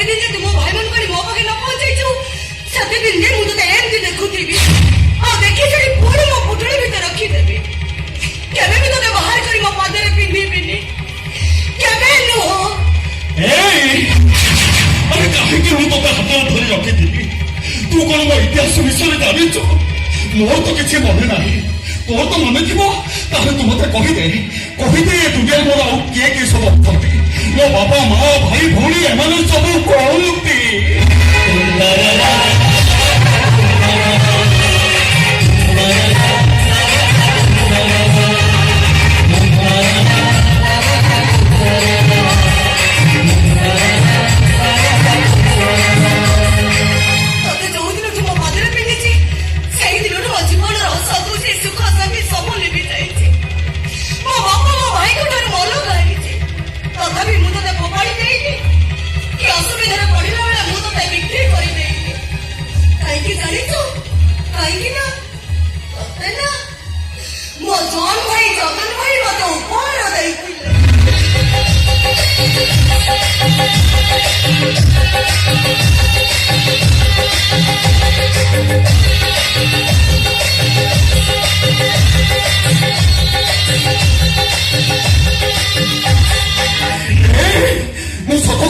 दिन जे तुम भाई मन को मो पाखे न पहुंचैछु सते दिन जे मु तो एमती देखुथीबी आ देखि से पूरी मो पुटड़ी भीतर रखी देबी केबे भी तो बाहर करी मो पादरे पिंधीबिनी केबे नु ए अरे काहे कि मु तो हाथ धरि रखिथीबी तू कोन मो इतिहास विषय जानिछु मोर तो किसी मने ना तोर तो मने थी तू मत कहीदे ए दुनिया मोर आउ किए सब अच्छा मो बापा माँ भाई भौणी एम सब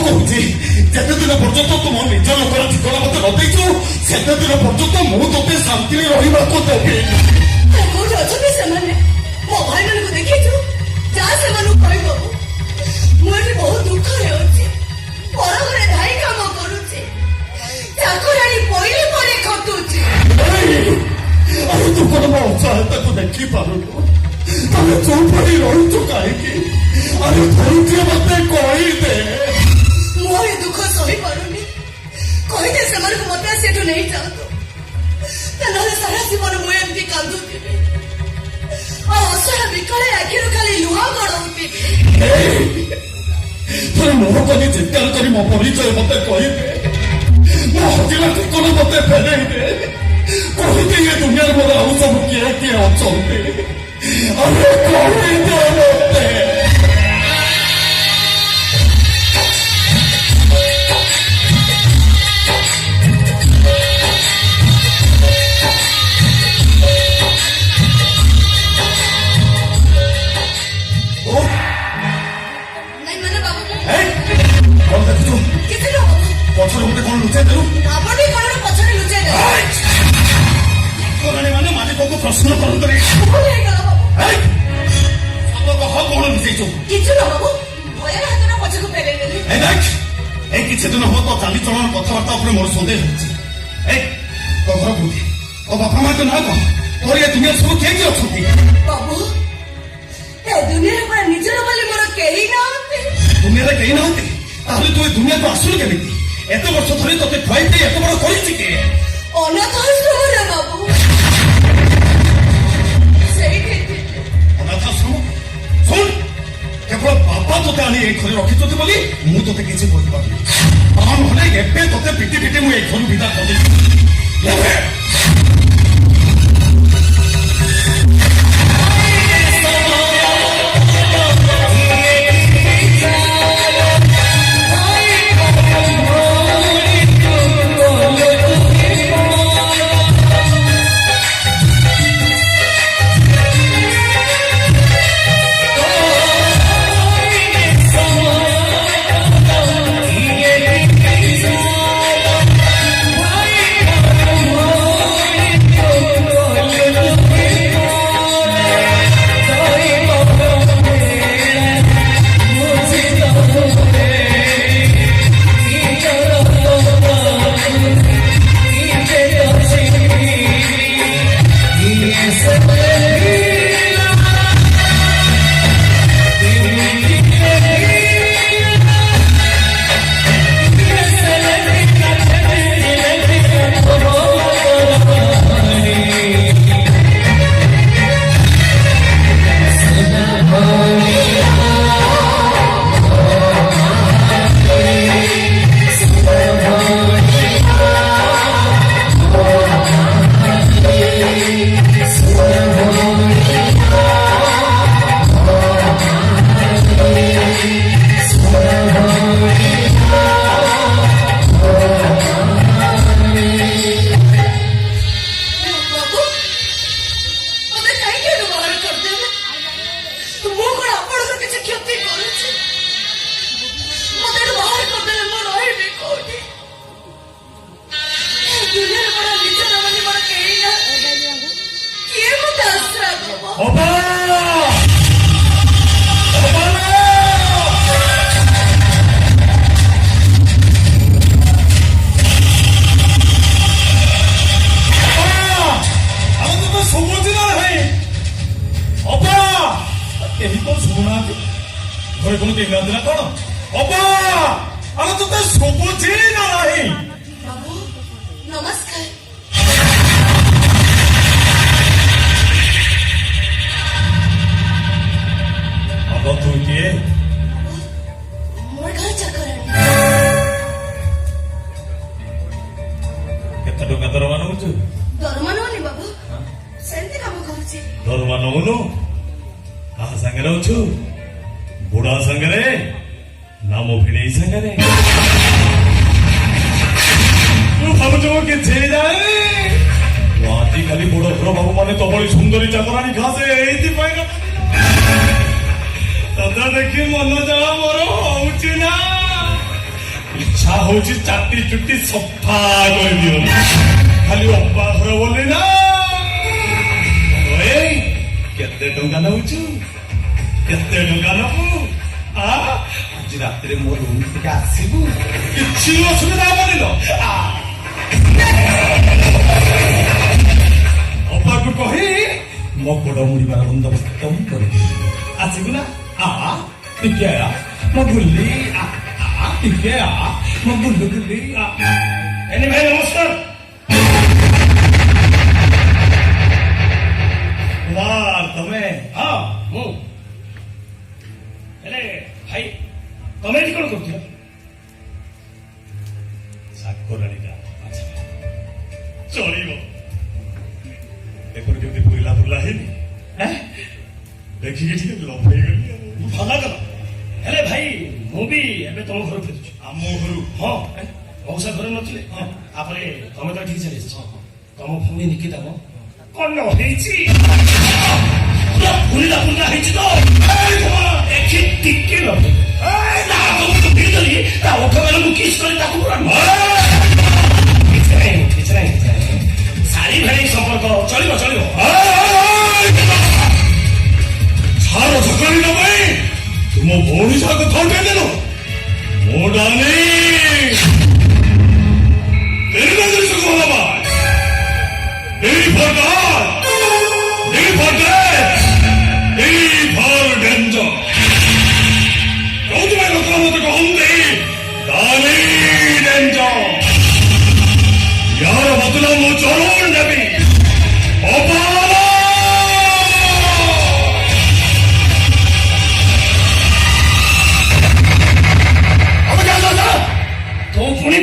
कहती जेते दिन पर्यंत तुम निज लोकर ठिकना मत न देचु सेते दिन पर्यंत मु तोते शांति रहिबा को देबी कोठ अछते सेमाने मो भाई मन को देखिछु जा सेमानु कहि दबु मु एठी बहुत दुख रे अछि पर घरे धाई काम करूछि चाकरानी पहिले परे खटुछि अरे तू कोन मो चाहता को देखि पारु तमे चौपड़ी रहि तो काहे की अरे धैर्य मते कहि दे मोर दुख सही पारुनी कहि दे सेमान को मते सेठु नहीं जाओ तो सारा जीवन मु एमती कांदुथिबी आ असरा बिकळे आखिरु खाली लुहा गडौथिबी तोर मोह कनि चित्कार करी मो परिचय मते कहिबे मो हजिला ठिकना मते फेरई दे कहि ये दुनिया मोर आउ सब किए अछंते अरे कहि दे मते पछरे मते कोन लुचाई देलु आपडी कोन पछरे लुचाई देलु माने माने को प्रश्न करू करे बोले गला बाबू सब कह कोन लुचाइछो किछु न बाबू भयर हाथ न पछको फेरे देली ए देख ए किछि दिन हो तो चाली चलन कथावार्ता ऊपर मोर संदेह होछि ए तो घर बुद्धि तो बापा मां तो ना को और ये दुनिया सब के अछंती बाबू ए दुनिया पर निजर बोली मोर केही ना होते दुनिया रे केही ना होते ताहले तू ए दुनिया को आसुल केमिति एत वर्ष धरी तोते खुआई दे एत बड़ करिछि के अनाथ आश्रम रे बाबू सही कहते अनाथ आश्रम सुन केवल बापा तोते आनी ए घरे रखिछथि बोली मु तोते किछि कहि पारनी आम हले एबे तोते पिटी पिटी मु ए घरु विदा कर देछि एबे ଶୁଣିନାହାନ୍ତି ନା କଣ? ଅପା ଆରେ ତତେ ଶୁଭୁଛି ନା ନାହିଁ? ବାବୁ ନମସ୍କାର। ଅବ ତୁ କିଏ? ମୋର ଘର ଚାକରାଣୀ। କେତେ ଟଙ୍କା ଦରମା ନଉଛୁ? ଦରମା ନଉନି ବାବୁ, ସେମିତି କାମ କରୁଛି। ଦରମା ନଉନୁ? କାହା ସାଙ୍ଗରେ ଅଛୁ? ବୁଢା ସାଙ୍ଗରେ ନା ମୋ ଭିଣେଇ ସାଙ୍ଗରେ? ତୁ ଭାବୁଛୁ ମୁଁ କିଛି ଜାଣିନି? ଆଜିକାଲି ବଡ ଘର ବାବୁ ମାନେ ତ ଭଳି ସୁନ୍ଦରୀ ଚାକରାଣୀ ଘାସେ ଏଇଥିପାଇଁ ତତେ ଦେଖି ମନ ଯାହା ମୋର ହଉଛି ନା, ଇଚ୍ଛା ହଉଛି ଚାଟି ଚୁଟି ସଫା କରିଦିଅନି। ଖାଲି ଅପା ଘର ବୋଲି ନା। ଓଏ, କେତେ ଟଙ୍କା ନଉଛୁ? କେତେ ଟଙ୍କା ନବୁ? ଆଜି ରାତିରେ ମୋ ରୁମ୍ ଟିକେ ଆସିବୁ, କିଛି ଅସୁବିଧା ହବନି ତ? ଅପାକୁ କହି ମୋ ଗୋଡ ମୁଡିବାର ବନ୍ଦୋବସ୍ତ ମୁଁ କରିଦେବି। ଆସିବୁ ନା? ଟିକେ ମୋ ବୁଲି ଟିକେ ମୋ ବୁଲୁ ବୁଲି। ଏନି ଭାଇ ନମସ୍କାର। କୁମାର ତମେ? ହଁ ମୁଁ। ହେଲେ ଭାଇ ତମେ ଏଠି କଣ କରୁଥିଲ? ଚାକରାଣୀଟା ଚଳିବ। ଏପରି କେମିତି ବୁଲା ବୁଲା ହେଇନି? ଦେଖିକି ଟିକେ ଲୋଭ ହେଇଗଲି। ଭଲ କଲ। ହେଲେ ଭାଇ ମୁଁ ବି ଏବେ ତମ ଘର ଫେରୁଛି। ଆମ ଘରୁ? ହଁ ମଉସା ଘରେ ନଥିଲେ। ତାପରେ ତମେ ତ ଏଠିକି ଚାଲି ଆସିଛ। ତମ ଭଉଣୀ ନିକିତା ମ କଣ ହେଇଛି? ପୁରା ପୁରିଲା ପୁରିଲା ହେଇଛି ତ। ଏଠି ଟିକେ ଲଭ ଭିତରେ ତା ଓଠ ବେଳକୁ କିସ୍ କରି ତାକୁ ପୁରା କିଛି ନାହିଁ କିଛି ନାହିଁ କିଛି ନାହିଁ। ଶାଢୀ ଭେଳି ସମ୍ପର୍କ ଚଳିବ ଚଳିବ। ଛାର ଝକଳି ନ ପାଇଁ ତୁମ ଭଉଣୀ ସହ କଥା ଉଠେଇଦେଲୁ। ମୋ ଡାନି ତେରିନା ଜିନିଷ କଣ ହବା? ଏଇ ଫର୍ଗାଟ ଏଇ ଫର୍ଗେଟ ଏଇ ଫର୍ ଡେଞ୍ଜର। ଯୋଉଥିପାଇଁ ଲୋକମାନେ ମତେ କହନ୍ତି ଡାନି ଡେଞ୍ଜର। ୟାର ବଦଲା ମୁଁ ଚରଣ ନେବି। ଅପାର ତୋ ପୁଣି